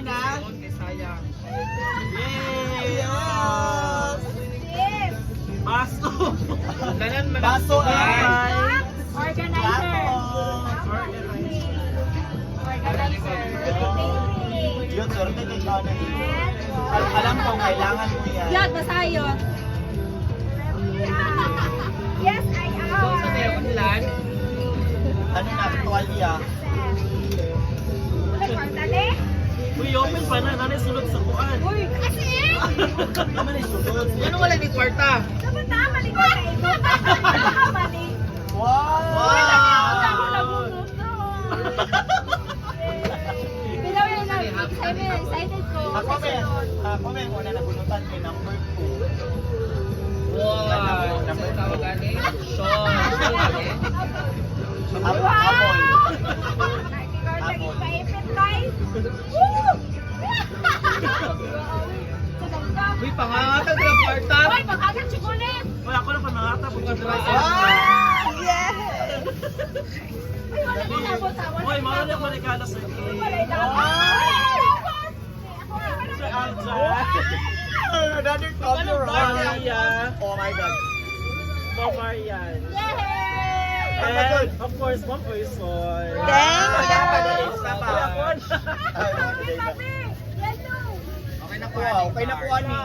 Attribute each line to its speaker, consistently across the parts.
Speaker 1: na.
Speaker 2: Kay sayang.
Speaker 1: Yay!
Speaker 3: Yes.
Speaker 2: Baso. Danan man.
Speaker 1: Baso ay.
Speaker 3: Organizer. Organizer.
Speaker 1: Yun, sorte kay Shana. Alam ko, kailangan mo yan.
Speaker 3: Yun, masayo. Yes, I
Speaker 2: So, sa tayo
Speaker 3: am.
Speaker 2: kanlan.
Speaker 1: Ano na, tuwalya.
Speaker 3: Dali.
Speaker 2: Uy, open pa na. Nanay sulod sa kuan.
Speaker 3: Uy, kasi
Speaker 1: Naman ay sunod.
Speaker 2: Ano wala ni kwarta?
Speaker 3: dapat tama ni ko sa ito. Tama ni.
Speaker 1: Wow!
Speaker 3: Bilaw yan lang. Excited ko.
Speaker 1: Ako may muna nabunutan kay number 2.
Speaker 2: Wow. Sa tawag ani? Sean.
Speaker 1: Apple.
Speaker 3: Lagi paipit guys. Woo!
Speaker 2: Uy, pangangatag ng kwarta.
Speaker 3: Hoy, magkagat chocolate.
Speaker 2: Uy, ako na panangata.
Speaker 1: Yeah!
Speaker 3: Uy, wala na labot ha.
Speaker 2: Uy, mahal na ko regalo sa
Speaker 3: Wala na labot.
Speaker 1: Another color.
Speaker 2: Maria.
Speaker 1: Oh my God.
Speaker 2: Marian.
Speaker 3: Yay!
Speaker 2: And, of course, one person.
Speaker 3: Thank
Speaker 1: you.
Speaker 2: Isa pa.
Speaker 1: Okay na po. Wow, okay na po ani.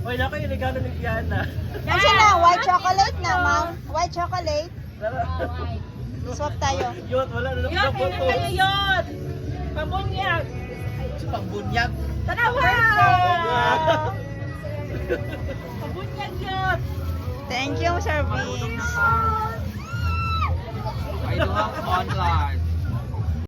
Speaker 2: Uy, nako yung regalo ni Kiana.
Speaker 4: Kasi na, white chocolate na, ma'am. White chocolate. Swap tayo.
Speaker 2: Yun, wala na lang
Speaker 3: Yun,
Speaker 2: photo.
Speaker 3: kailan kayo yun? Pamunyag.
Speaker 1: Pangbunyag.
Speaker 3: Tanawa! Pamunyag yun.
Speaker 4: Thank you, Sir Vince.
Speaker 2: I do have online.